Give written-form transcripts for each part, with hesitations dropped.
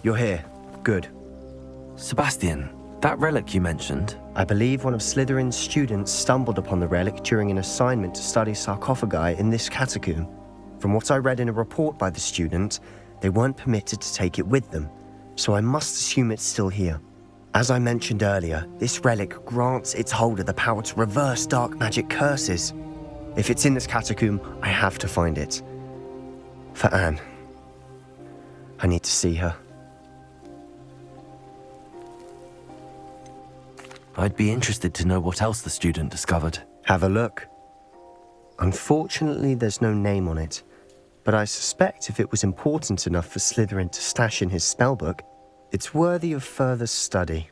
You're here. Good. Sebastian, that relic you mentioned? I believe one of Slytherin's students stumbled upon the relic during an assignment to study sarcophagi in this catacomb. From what I read in a report by the student, they weren't permitted to take it with them, so I must assume it's still here. As I mentioned earlier, this relic grants its holder the power to reverse dark magic curses. If it's in this catacomb, I have to find it. For Anne. I need to see her. I'd be interested to know what else the student discovered. Have a look. Unfortunately, there's no name on it, but I suspect if it was important enough for Slytherin to stash in his spellbook, it's worthy of further study.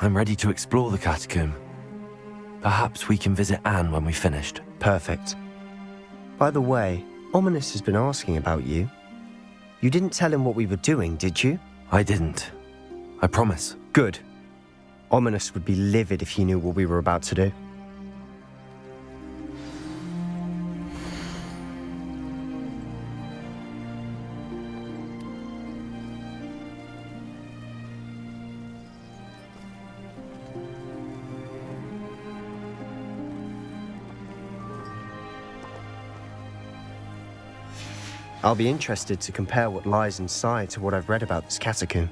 I'm ready to explore the catacomb. Perhaps we can visit Anne when we've finished. Perfect. By the way, Ominous has been asking about you. You didn't tell him what we were doing, did you? I didn't. I promise. Good. Ominous would be livid if he knew what we were about to do. I'll be interested to compare what lies inside to what I've read about this catacomb.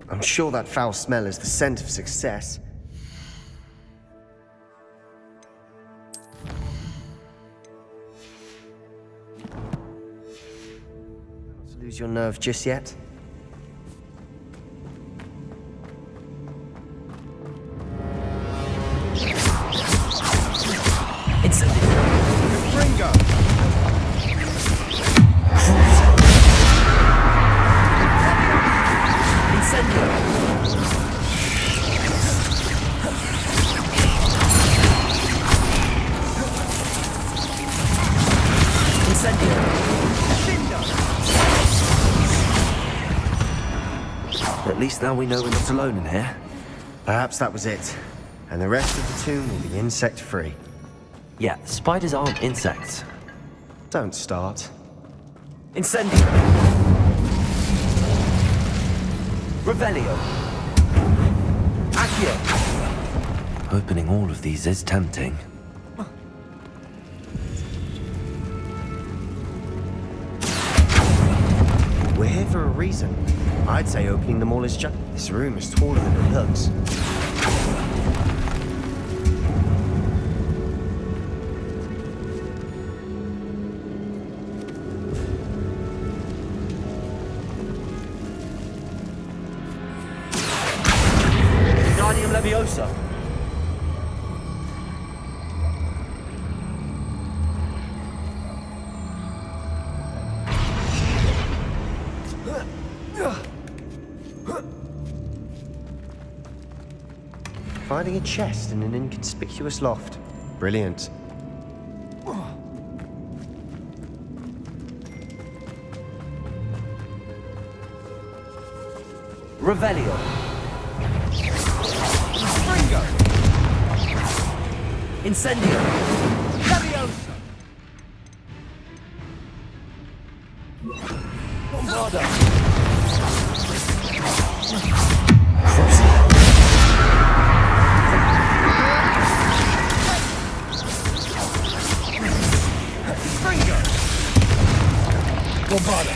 I'm sure that foul smell is the scent of success. Not to lose your nerve just yet. Ringo! At least now we know we're not alone in here. Perhaps that was it, and the rest of the tomb will be insect-free. Yeah, spiders aren't insects. Don't start. Incendio! Revelio! Accio! Opening all of these is tempting. We're here for a reason. I'd say opening them all is just... This room is taller than it looks. Guardium Leviosa! Finding a chest in an inconspicuous loft. Brilliant. Revelio! Ringo! Incendio! Leviosa! Bombarda! Ringo! Bombarda!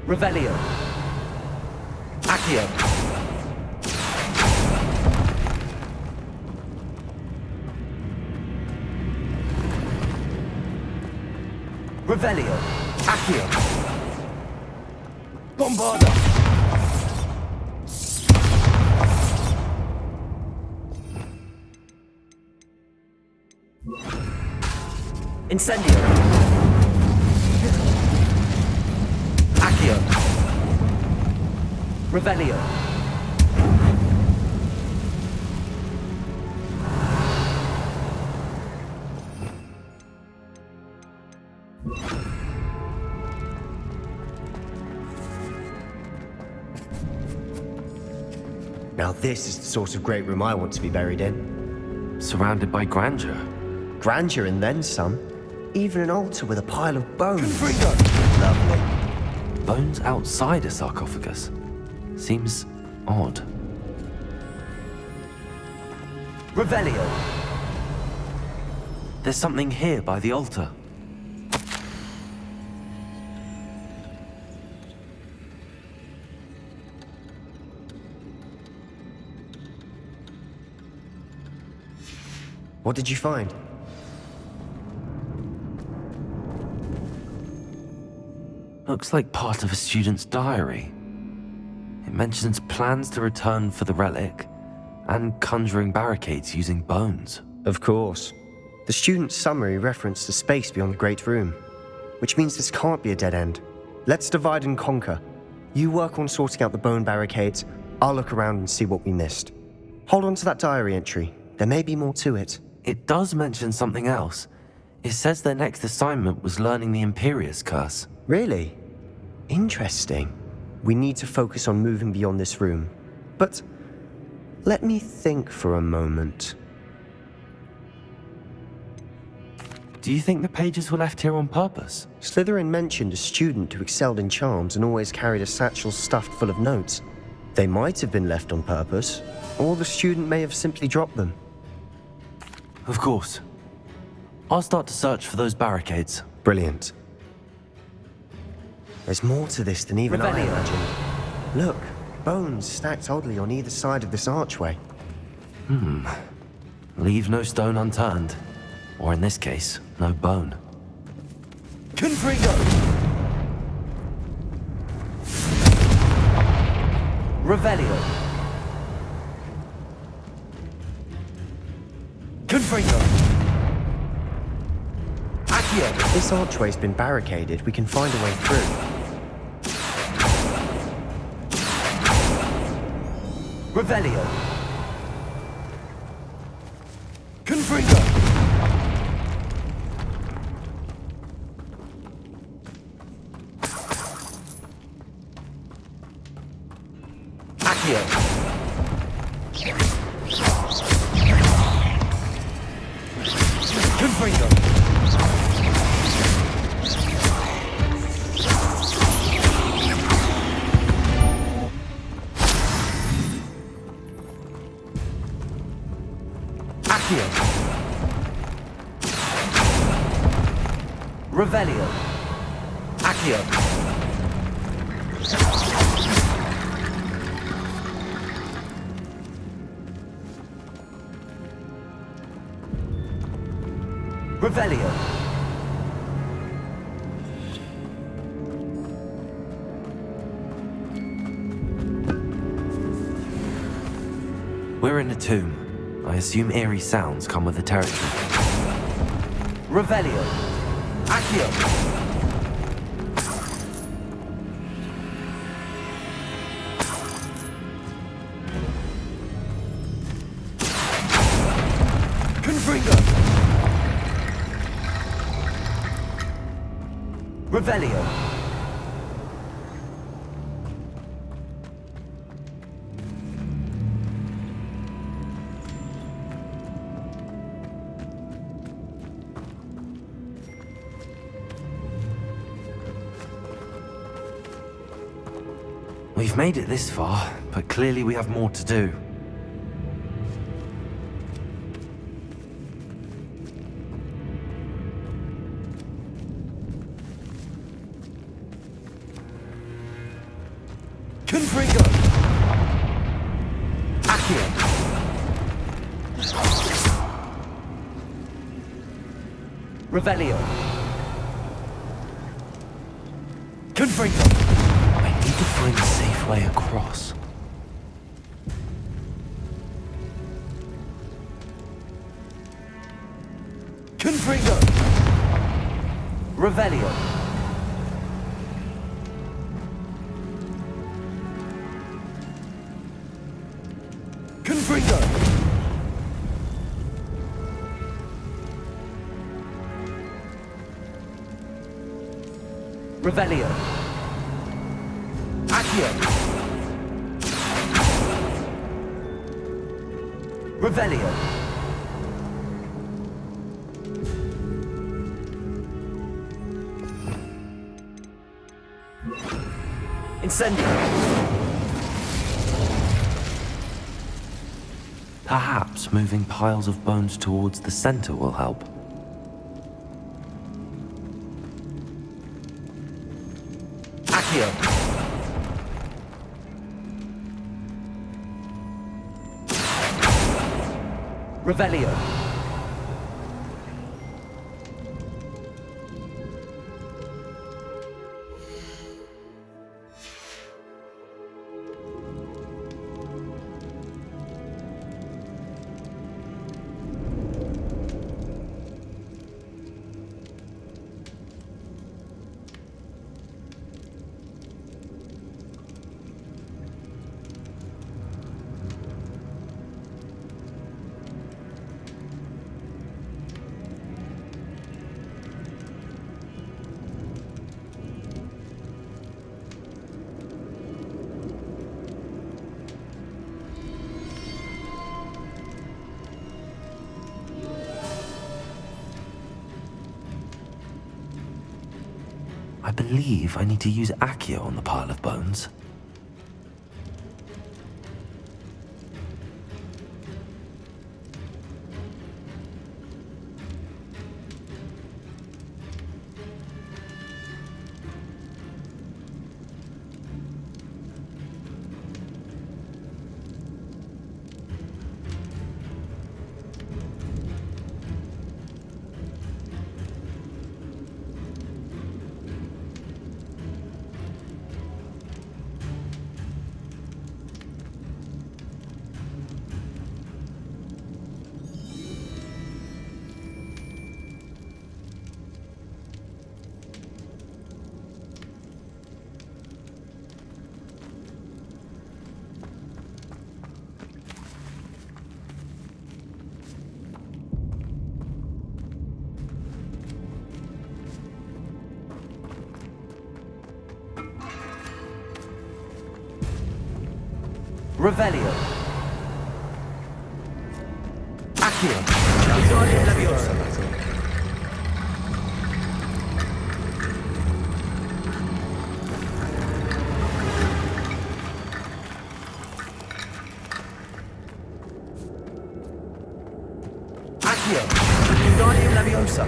Revelio! Accio! Revelio! Accio! Bombarda! Incendio! Accio! Revelio! Now this is the sort of great room I want to be buried in. Surrounded by grandeur. Grandeur and then some. Even an altar with a pile of bones. Confringo! Lovely. Bones outside a sarcophagus. Seems odd. Revelio! There's something here by the altar. What did you find? Looks like part of a student's diary. It mentions plans to return for the relic and conjuring barricades using bones. Of course. The student's summary referenced a space beyond the Great Room, which means this can't be a dead end. Let's divide and conquer. You work on sorting out the bone barricades, I'll look around and see what we missed. Hold on to that diary entry. There may be more to it. It does mention something else. It says their next assignment was learning the Imperius Curse. Really? Interesting. We need to focus on moving beyond this room. But let me think for a moment. Do you think the pages were left here on purpose? Slytherin mentioned a student who excelled in charms and always carried a satchel stuffed full of notes. They might have been left on purpose, or the student may have simply dropped them. Of course. I'll start to search for those barricades. Brilliant. There's more to this than even I Revelio. imagined. Look, bones stacked oddly on either side of this archway. Leave no stone unturned. Or in this case, no bone. Confringo! Revelio! Confringo! Accio! This archway's been barricaded. We can find a way through. Revelio! Confringo! Accio! Confringo! Accio! Revelio! Accio! Revelio! We're in a tomb. I assume eerie sounds come with the territory. Revelio! Accio! Confringo! Revelio! We've made it this far, but clearly we have more to do. Confringo! Accio! Revelio! Confringo! I need to find a safe way across. Confringo! Revelio! Confringo! Revelio! Accio! Revelio. Incendio. Perhaps moving piles of bones towards the center will help. Accio. Revelio. I believe I need to use Accio on the pile of bones. Revelio. Accio. Wingardium Leviosa. Accio. Wingardium Leviosa.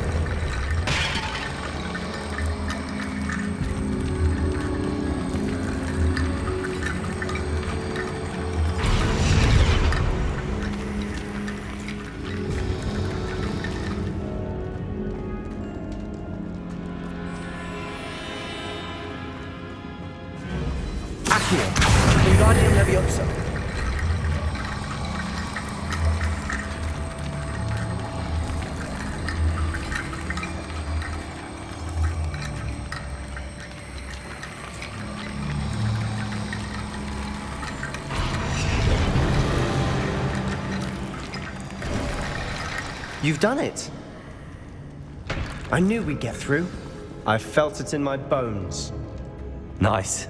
Accio. Wingardium Leviosa. You've done it! I knew we'd get through. I felt it in my bones. Nice.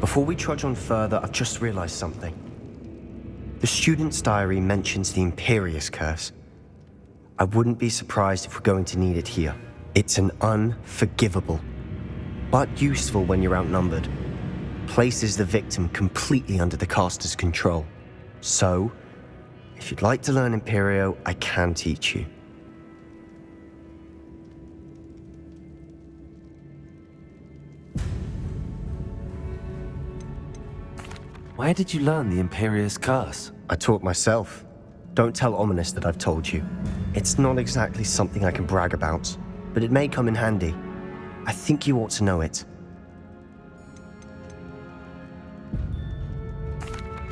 Before we trudge on further, I've just realized something. The student's diary mentions the Imperious Curse. I wouldn't be surprised if we're going to need it here. It's an unforgivable, but useful when you're outnumbered. Places the victim completely under the caster's control. So, if you'd like to learn Imperio, I can teach you. Where did you learn the Imperious Curse? I taught myself. Don't tell Ominous that I've told you. It's not exactly something I can brag about, but it may come in handy. I think you ought to know it.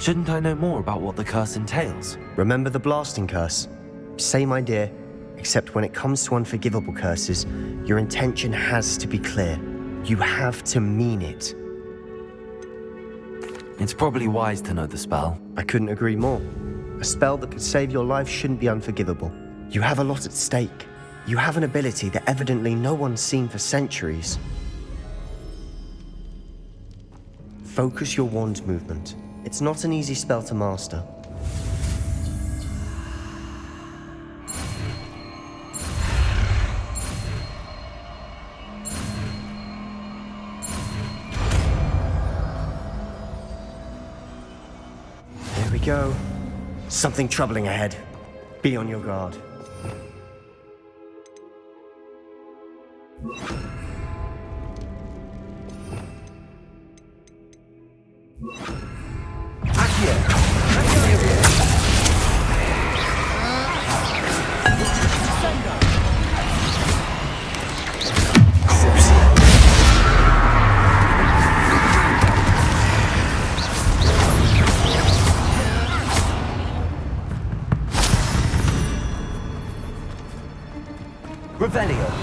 Shouldn't I know more about what the curse entails? Remember the blasting curse? Same idea, except when it comes to unforgivable curses, your intention has to be clear. You have to mean it. It's probably wise to know the spell. I couldn't agree more. A spell that could save your life shouldn't be unforgivable. You have a lot at stake. You have an ability that evidently no one's seen for centuries. Focus your wand movement. It's not an easy spell to master. go. Something troubling ahead. Be on your guard. Revelio.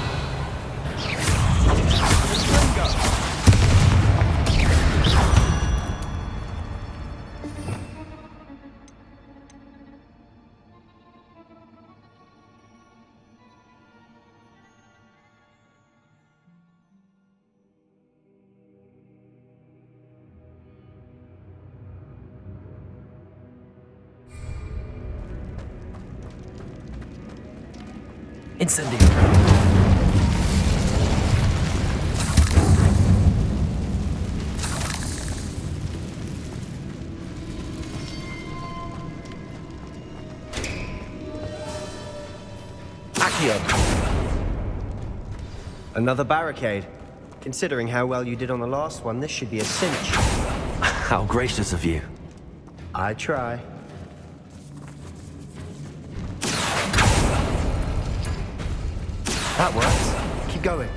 Incendio. Another barricade. Considering how well you did on the last one, this should be a cinch. How gracious of you. I try. That works. Keep going.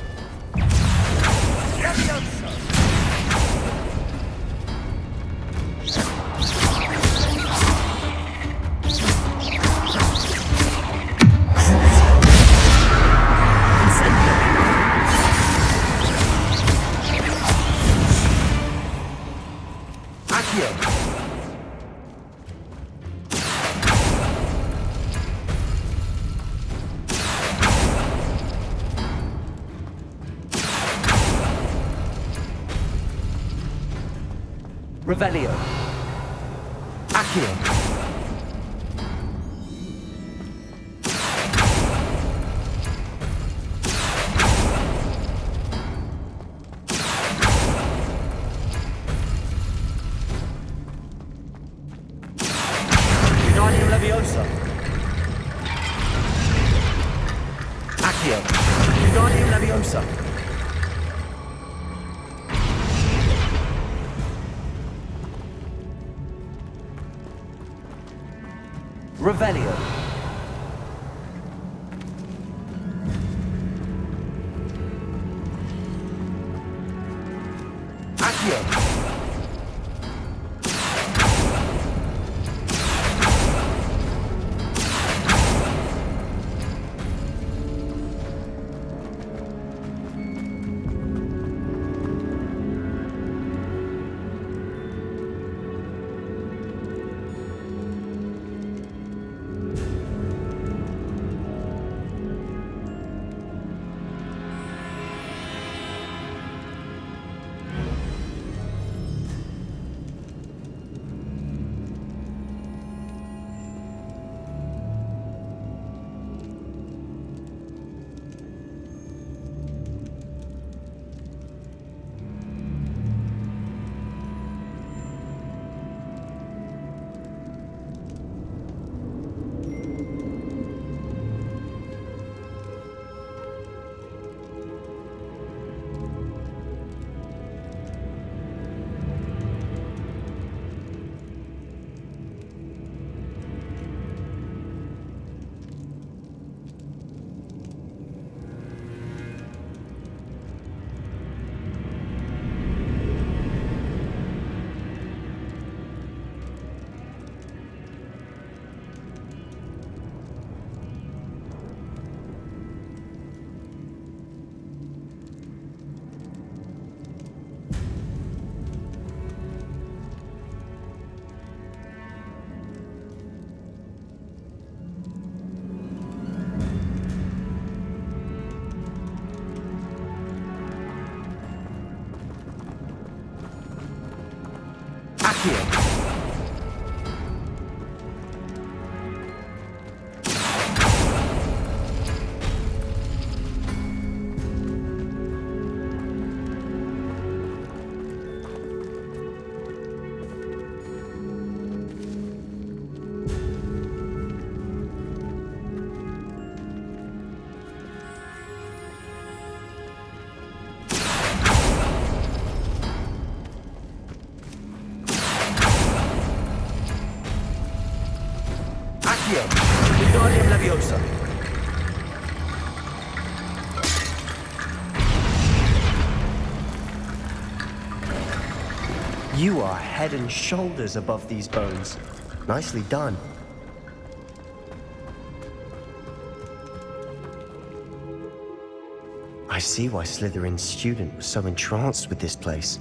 Revelio. Accio. Wingardium Leviosa. Accio. Wingardium Leviosa. Revelio. Accio. Accio. Accio. Wingardium Leviosa. You are head and shoulders above these bones. Nicely done. I see why Slytherin's student was so entranced with this place.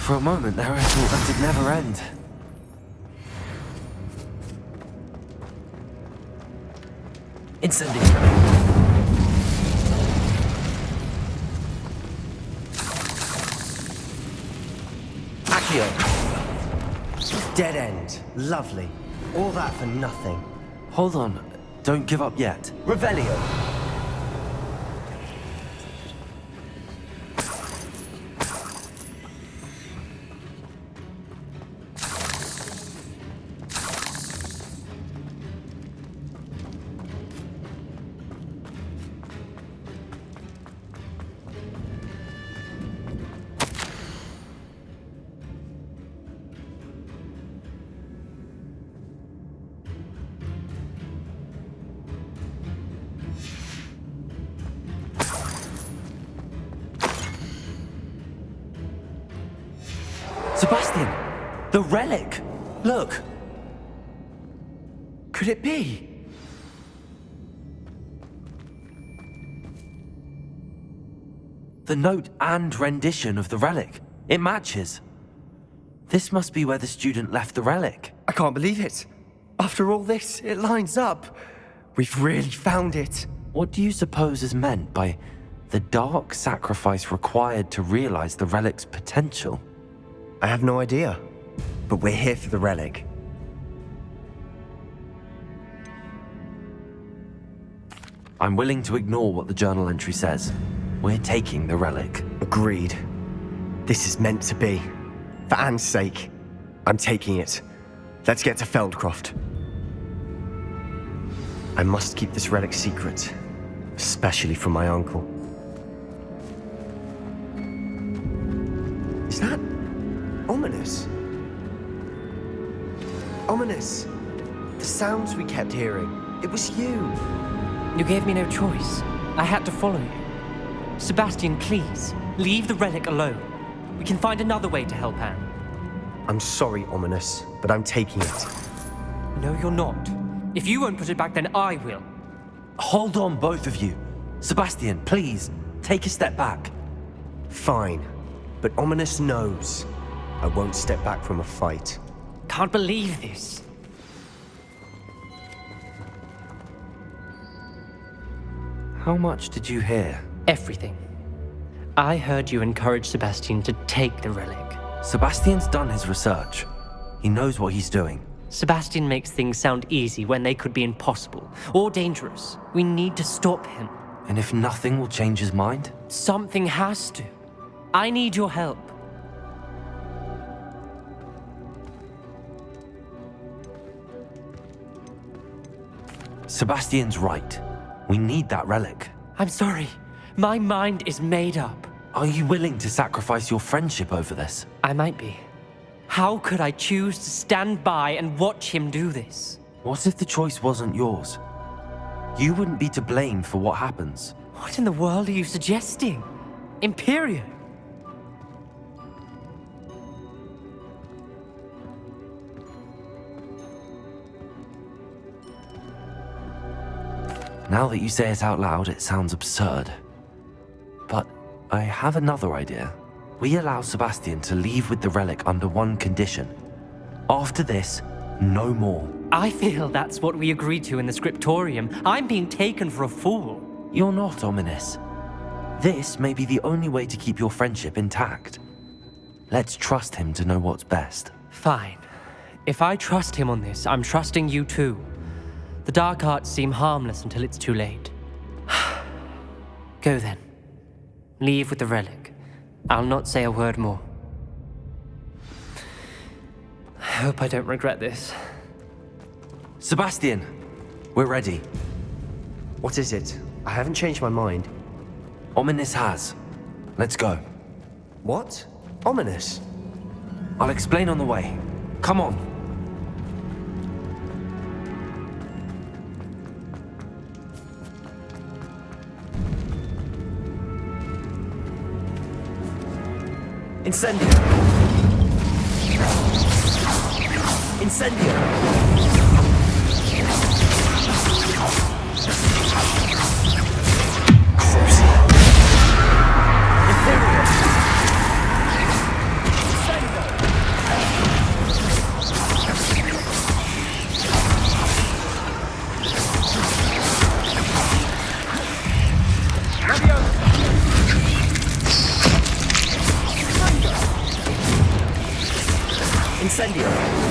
For a moment there, I thought that it'd never end. Incendio. Accio. Dead end. Lovely. All that for nothing. Hold on. Don't give up yet. Revelio. Sebastian! The relic! Look! Could it be? The note and rendition of the relic. It matches. This must be where the student left the relic. I can't believe it. After all this, it lines up. We've really found it. What do you suppose is meant by the dark sacrifice required to realize the relic's potential? I have no idea, but we're here for the relic. I'm willing to ignore what the journal entry says. We're taking the relic. Agreed. This is meant to be. For Anne's sake, I'm taking it. Let's get to Feldcroft. I must keep this relic secret, especially from my uncle. Is that ominous? Ominous. The sounds we kept hearing. It was you. You gave me no choice. I had to follow you. Sebastian, please, leave the relic alone. We can find another way to help Anne. I'm sorry, Ominous, but I'm taking it. No, you're not. If you won't put it back, then I will. Hold on, both of you. Sebastian, please, take a step back. Fine, but Ominous knows I won't step back from a fight. Can't believe this. How much did you hear? Everything. I heard you encourage Sebastian to take the relic. Sebastian's done his research. He knows what he's doing. Sebastian makes things sound easy when they could be impossible or dangerous. We need to stop him. And if nothing will change his mind? Something has to. I need your help. Sebastian's right. We need that relic. I'm sorry. My mind is made up. Are you willing to sacrifice your friendship over this? I might be. How could I choose to stand by and watch him do this? What if the choice wasn't yours? You wouldn't be to blame for what happens. What in the world are you suggesting? Imperium? Now that you say it out loud, it sounds absurd. But I have another idea. We allow Sebastian to leave with the relic under one condition. After this, no more. I feel that's what we agreed to in the scriptorium. I'm being taken for a fool. You're not ominous. This may be the only way to keep your friendship intact. Let's trust him to know what's best. Fine. If I trust him on this, I'm trusting you too. The dark arts seem harmless until it's too late. Go then. Leave with the relic. I'll not say a word more. I hope I don't regret this. Sebastian, we're ready. What is it? I haven't changed my mind. Ominous has. Let's go. What? Ominous? I'll explain on the way. Come on. Incendio! Incendio! Incendio!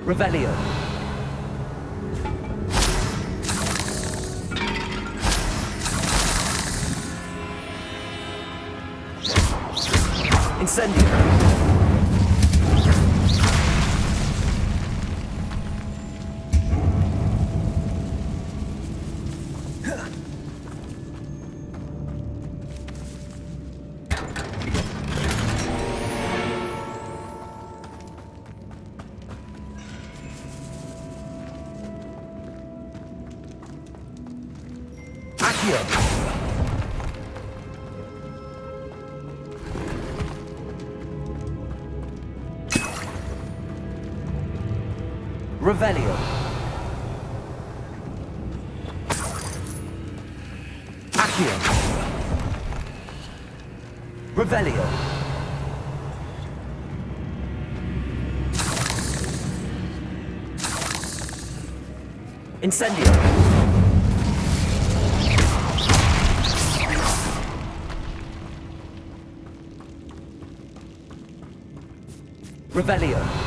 Revelio. Incendio. Revelio. Accio. Revelio. Incendio. Revelio.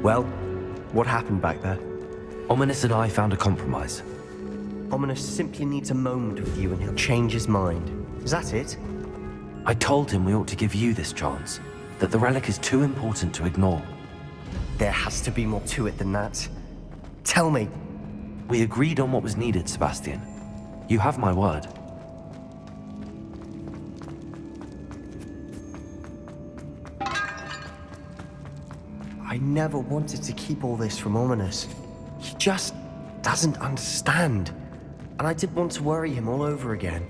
Well, what happened back there? Ominous and I found a compromise. Ominous simply needs a moment with you and he'll change his mind. Is that it? I told him we ought to give you this chance, that the relic is too important to ignore. There has to be more to it than that. Tell me. We agreed on what was needed, Sebastian. You have my word. I never wanted to keep all this from Ominous. He just doesn't understand. And I didn't want to worry him all over again.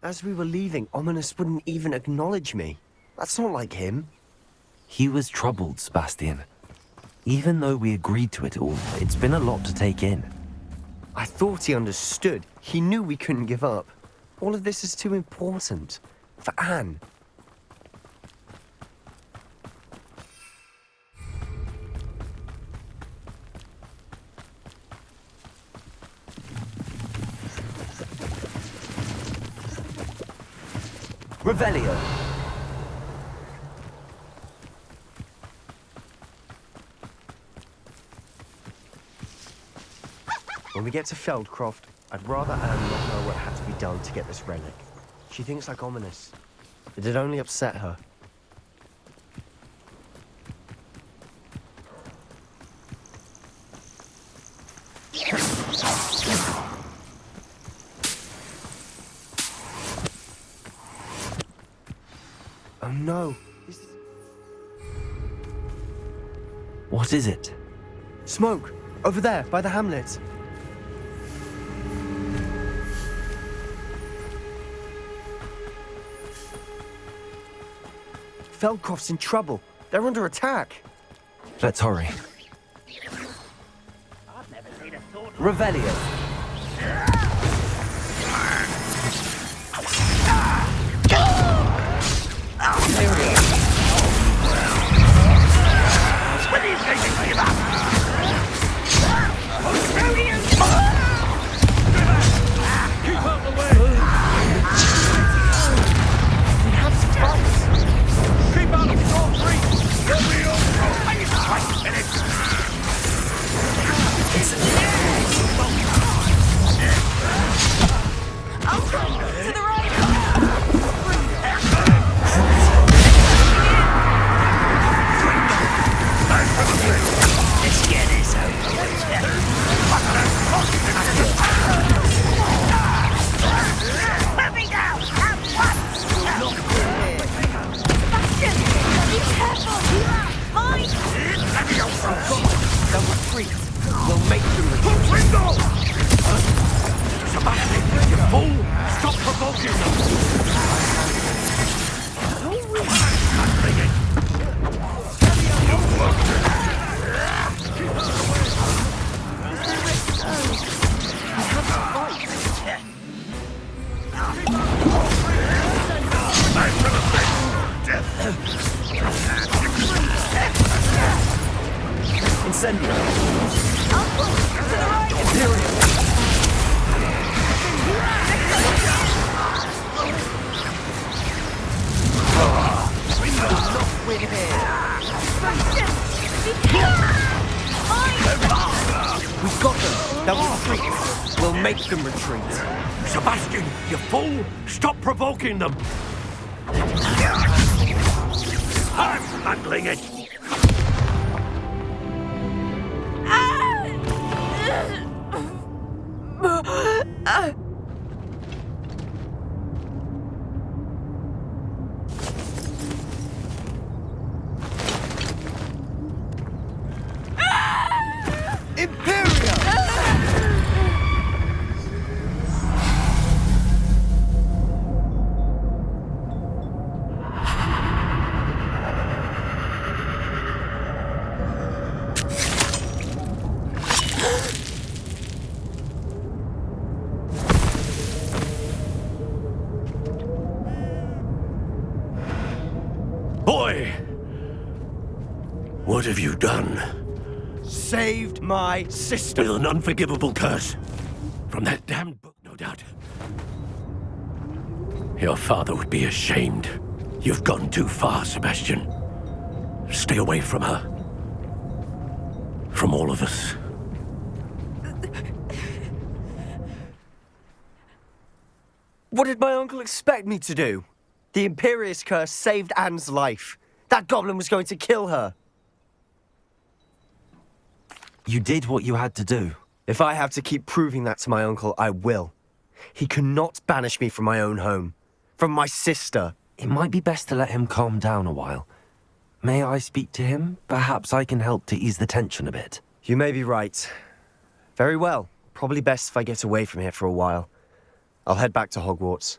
As we were leaving, Ominous wouldn't even acknowledge me. That's not like him. He was troubled, Sebastian. Even though we agreed to it all, it's been a lot to take in. I thought he understood. He knew we couldn't give up. All of this is too important. For Anne. Revelio. When we get to Feldcroft, I'd rather Anne not know what had to be done to get this relic. She thinks like Ominous. It'd only upset her. Oh no! What is it? Smoke! Over there, by the hamlet! Feldcroft's in trouble. They're under attack. Let's hurry. Revelio. We've got them. They'll retreat. We'll make them retreat. Sebastian, you fool! Stop provoking them! I'm handling it! Boy! What have you done? saved my sister. With an unforgivable curse. From that damned book, no doubt. Your father would be ashamed. You've gone too far, Sebastian. Stay away from her. From all of us. What did my uncle expect me to do? The Imperious curse saved Anne's life. That goblin was going to kill her. You did what you had to do. If I have to keep proving that to my uncle, I will. He cannot banish me from my own home. From my sister. It might be best to let him calm down a while. May I speak to him? Perhaps I can help to ease the tension a bit. You may be right. Very well. Probably best if I get away from here for a while. I'll head back to Hogwarts.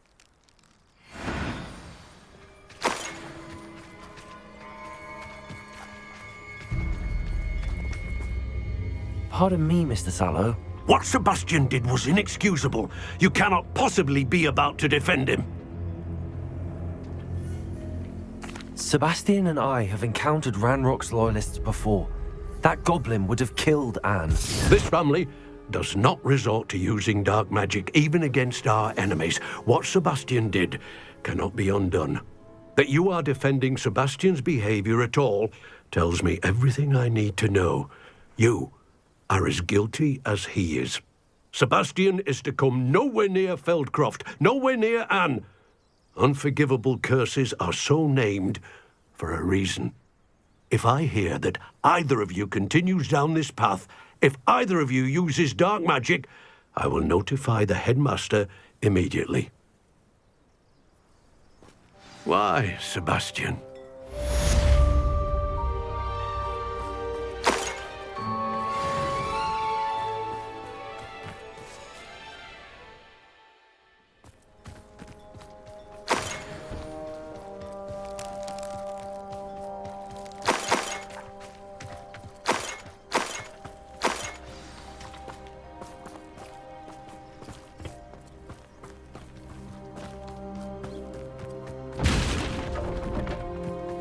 Pardon me, Mr. Sallow. What Sebastian did was inexcusable. You cannot possibly be about to defend him. Sebastian and I have encountered Ranrock's loyalists before. That goblin would have killed Anne. This family does not resort to using dark magic even against our enemies. What Sebastian did cannot be undone. That you are defending Sebastian's behavior at all tells me everything I need to know. You are as guilty as he is. Sebastian is to come nowhere near Feldcroft, nowhere near Anne. Unforgivable curses are so named for a reason. If I hear that either of you continues down this path, if either of you uses dark magic, I will notify the headmaster immediately. Why, Sebastian?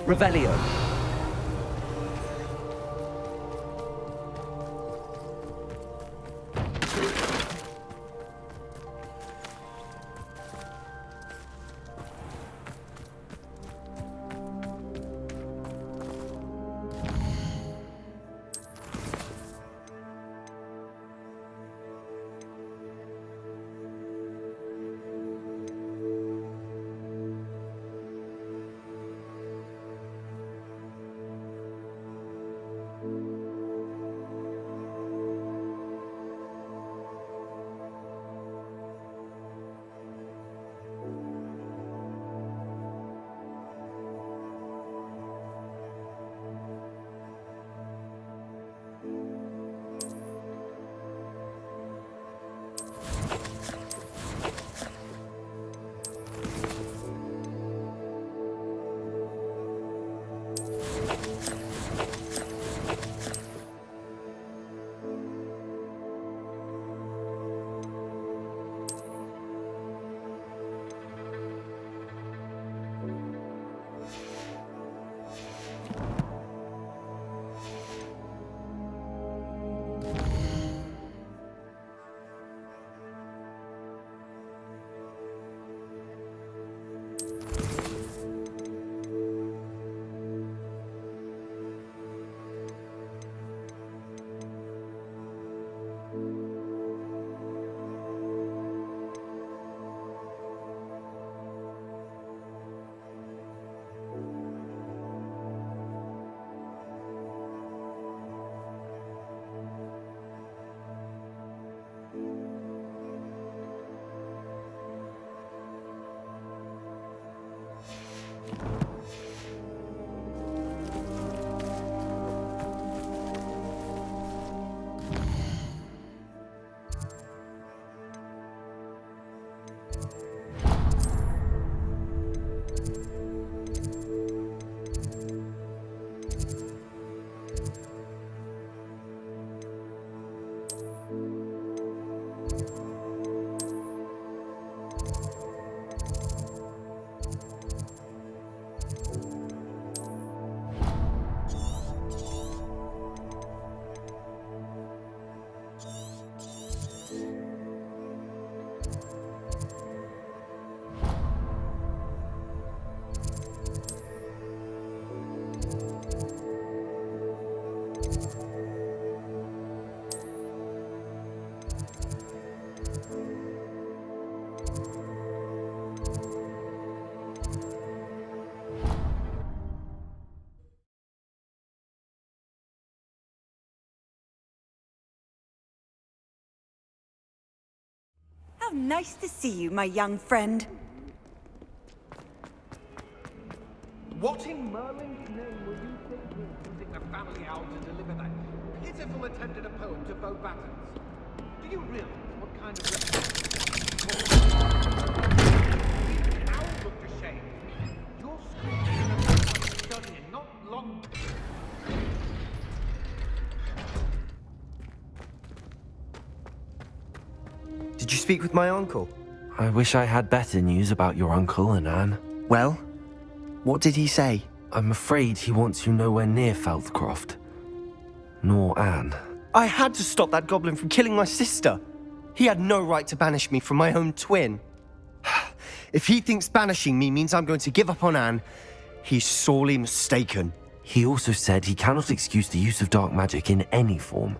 Revelio. How nice to see you, my young friend. What in Merlin's name were you thinking, using the family owl to deliver that pitiful attempt at a poem to Beau Battens? Do you realize what kind of... Even an owl looked ashamed. Your school is studying, not long... Did you speak with my uncle? I wish I had better news about your uncle and Anne. Well, what did he say? I'm afraid he wants you nowhere near Feldcroft. Nor Anne. I had to stop that goblin from killing my sister. He had no right to banish me from my own twin. If he thinks banishing me means I'm going to give up on Anne, he's sorely mistaken. He also said he cannot excuse the use of dark magic in any form,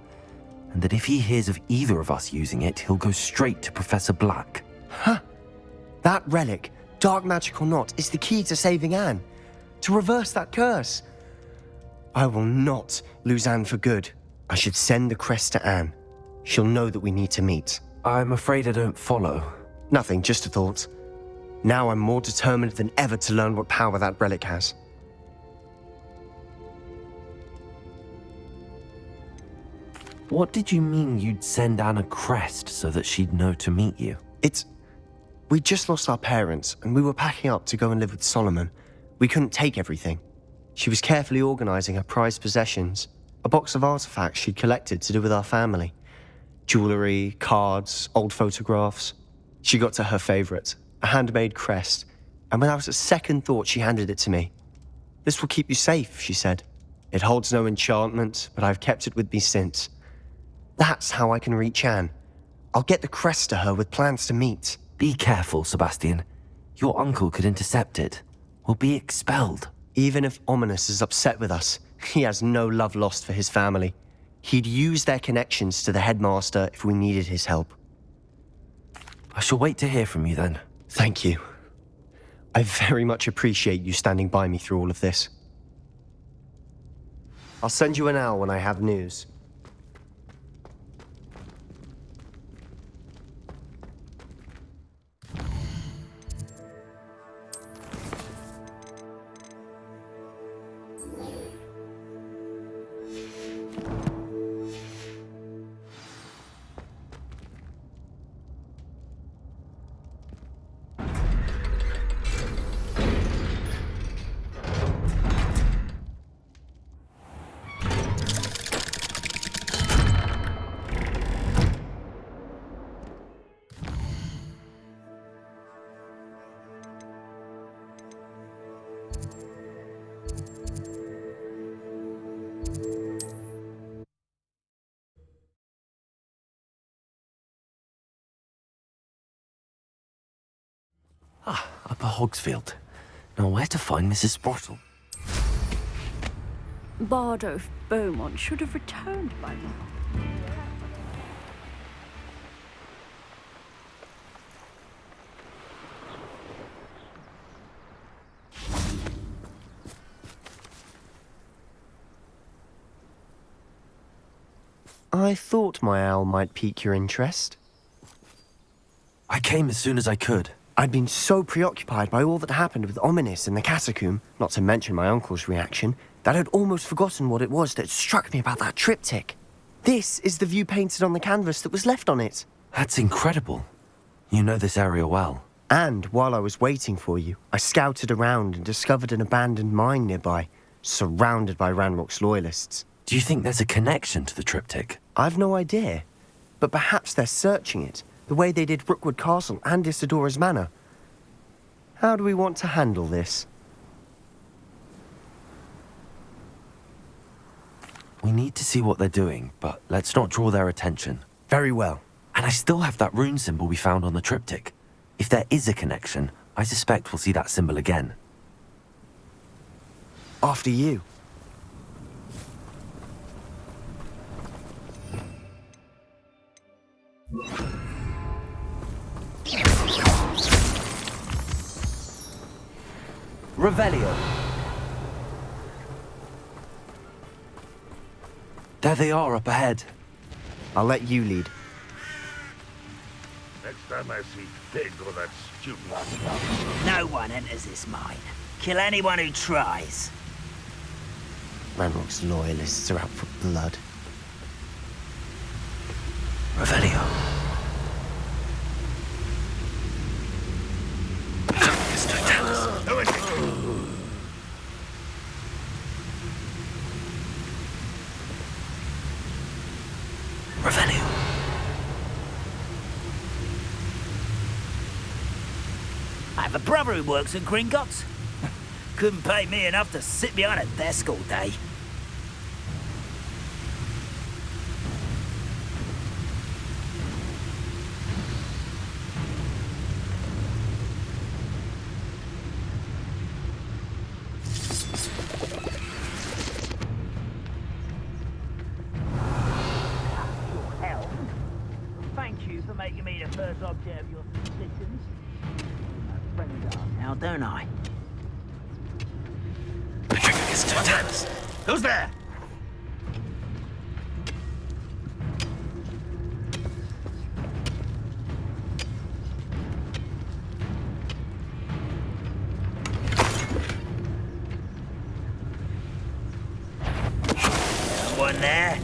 and that if he hears of either of us using it, he'll go straight to Professor Black. Huh. That relic, dark magic or not, is the key to saving Anne. To reverse that curse. I will not lose Anne for good. I should send the crest to Anne. She'll know that we need to meet. I'm afraid I don't follow. Nothing, just a thought. Now I'm more determined than ever to learn what power that relic has. What did you mean you'd send Anne a crest so that she'd know to meet you? We just lost our parents, and we were packing up to go and live with Solomon. We couldn't take everything. She was carefully organizing her prized possessions, a box of artifacts she'd collected to do with our family. Jewelry, cards, old photographs. She got to her favorite, a handmade crest, and without a second thought she handed it to me. "This will keep you safe," she said. "It holds no enchantment, but I've kept it with me since. That's how I can reach Anne. I'll get the crest to her with plans to meet." Be careful, Sebastian. Your uncle could intercept it. We'll be expelled. Even if Ominous is upset with us, he has no love lost for his family. He'd use their connections to the headmaster if we needed his help. I shall wait to hear from you then. Thank you. I very much appreciate you standing by me through all of this. I'll send you an owl when I have news. Upper Hogsfield. Now where to find Mrs. Sprottle? Bardolph Beaumont should have returned by now. I thought my owl might pique your interest. I came as soon as I could. I'd been so preoccupied by all that happened with Ominous in the catacomb, not to mention my uncle's reaction, that I'd almost forgotten what it was that struck me about that triptych. This is the view painted on the canvas that was left on it. That's incredible. You know this area well. And while I was waiting for you, I scouted around and discovered an abandoned mine nearby, surrounded by Ranrock's loyalists. Do you think there's a connection to the triptych? I've no idea, but perhaps they're searching it, the way they did Rookwood Castle and Isidora's Manor. How do we want to handle this? We need to see what they're doing, but let's not draw their attention. Very well. And I still have that rune symbol we found on the triptych. If there is a connection, I suspect we'll see that symbol again. After you. Revelio. There they are up ahead. I'll let you lead. Next time I see Pig or that student. No one enters this mine. Kill anyone who tries. Ranrock's loyalists are out for blood. Revelio. Who is it? Revelio. I have a brother who works at Gringotts. Couldn't pay me enough to sit behind a desk all day. Thank you for making me the first object of your suspicions. My friend now, don't I? Who's there? Someone there?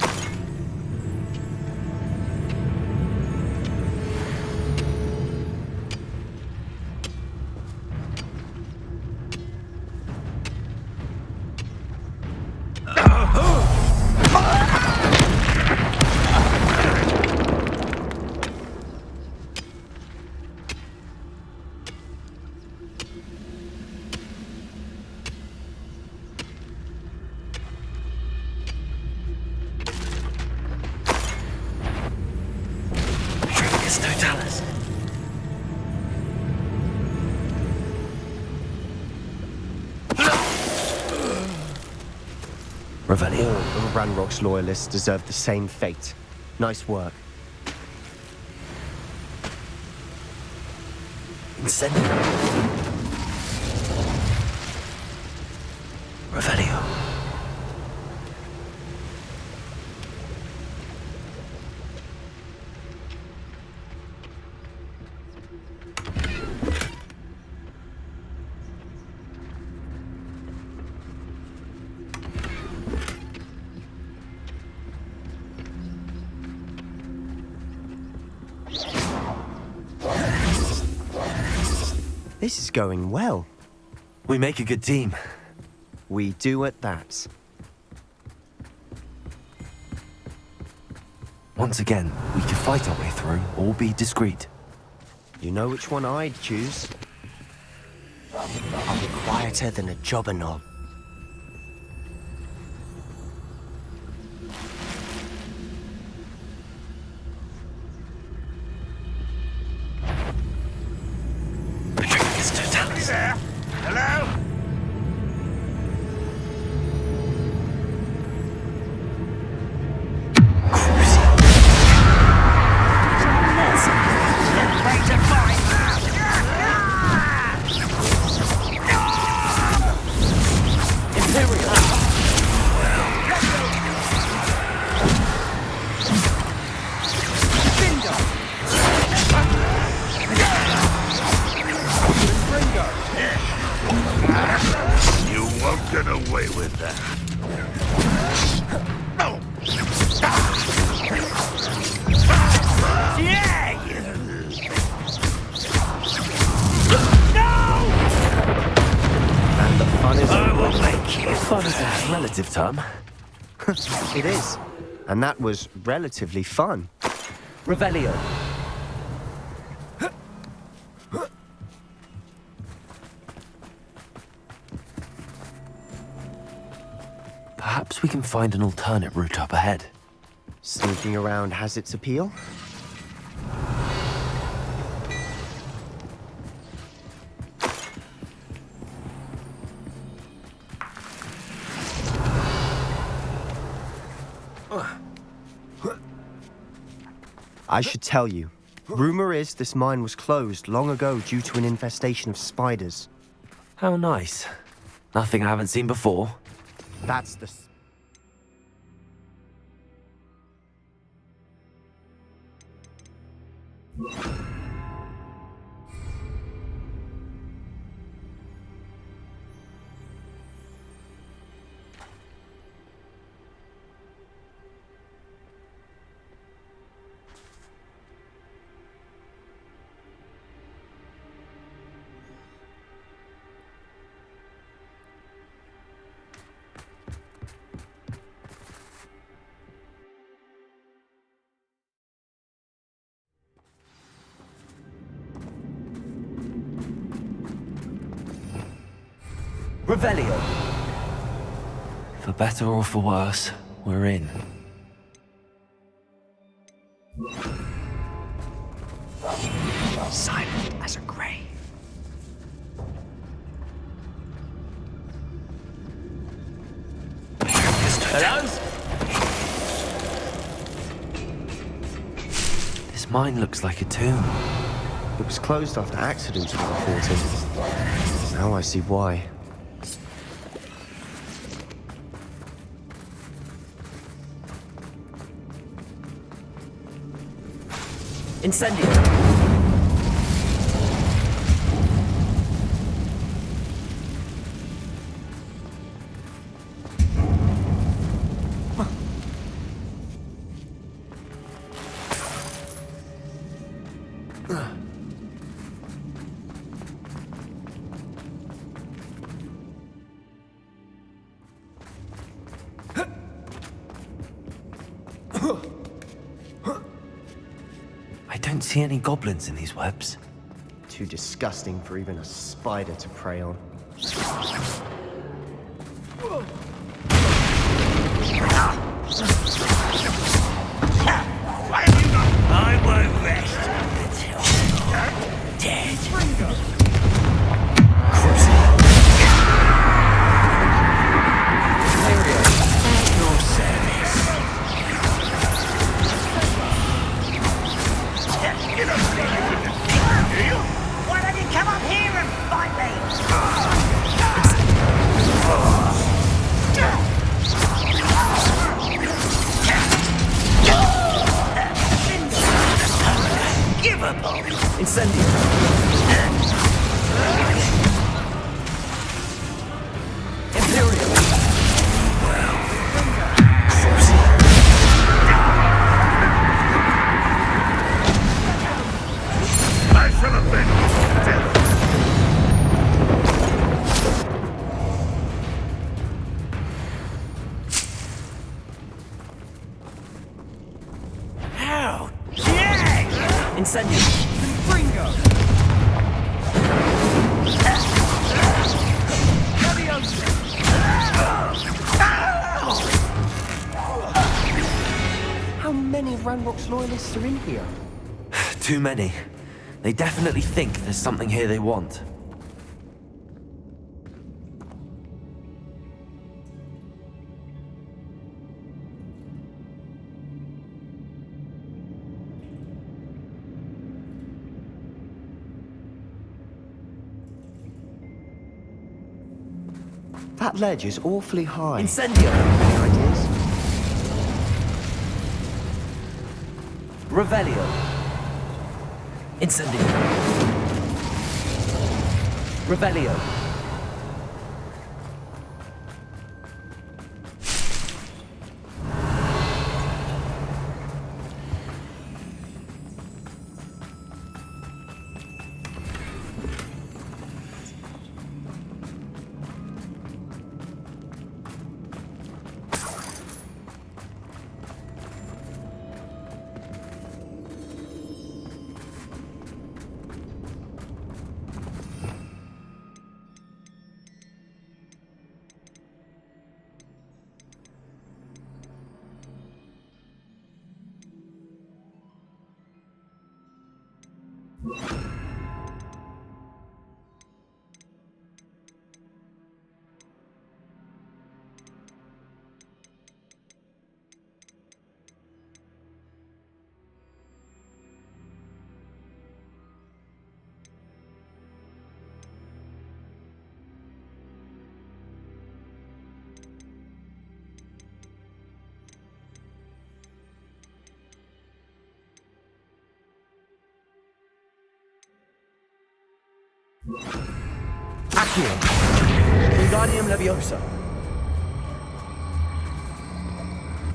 Revelio. All of Ranrock's loyalists deserve the same fate. Nice work. Incendiary. Revelio. This is going well. We make a good team. We do at that. Once again, we can fight our way through or be discreet. You know which one I'd choose? I'll be quieter than a jobber knob. There? Hello? You won't get away with that. No! Yeah! And the fun is I will over. make you. Fun is a relative term. It is. And that was relatively fun. Revelio. Perhaps we can find an alternate route up ahead. Sneaking around has its appeal. I should tell you. Rumor is this mine was closed long ago due to an infestation of spiders. How nice. Nothing I haven't seen before. That's the... Revelio. For better or for worse, we're in. Silent as a grave. Hello? This mine looks like a tomb. It was closed after accidents were reported. Now I see why. Incendio. I don't see any goblins in these webs. Too disgusting for even a spider to prey on. I won't rest until I'm dead. At your service. You don't believe you could defeat me, do you? Why don't you come up here and fight me? Give up on Incendio. Imperial. I shall avenge death. How dare! Incendio. How many Ranrock's loyalists are in here? Too many. They definitely think there's something here they want. That ledge is awfully high. Incendio. Any ideas? Revelio. Incendio. Revelio. Accio. Wingardium Leviosa.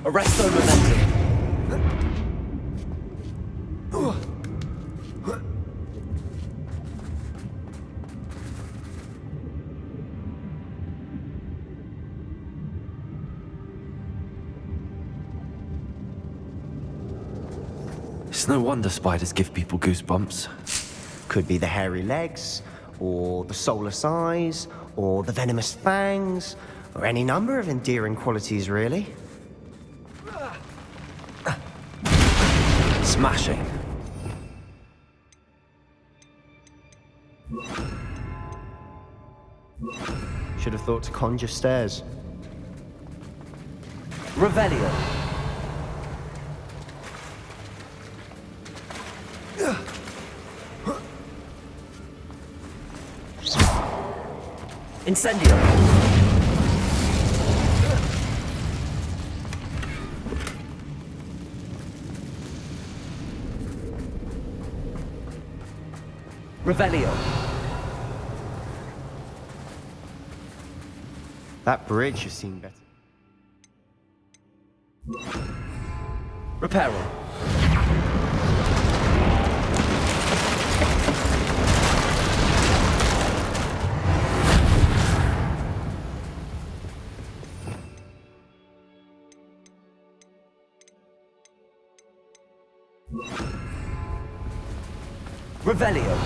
Arresto Momentum. It's no wonder spiders give people goosebumps. Could be the hairy legs, or the soulless eyes, or the venomous fangs, or any number of endearing qualities, really. Smashing. Should have thought to conjure stairs. Revelio. Incendio. Revelio. That bridge has seen better. Reparo. Revelio.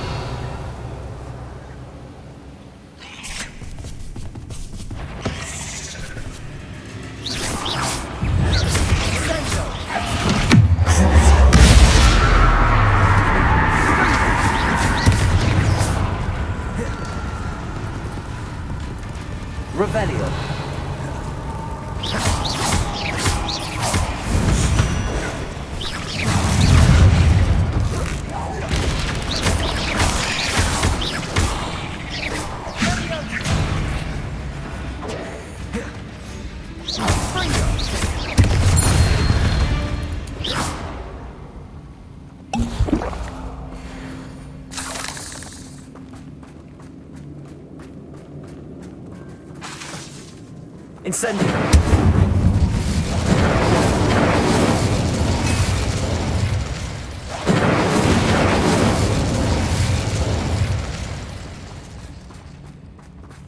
Revelio. Incendio.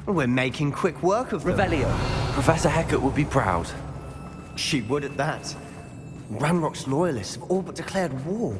We're making quick work of them. Revelio. Professor Hecat would be proud. She would at that. Ranrock's loyalists have all but declared war.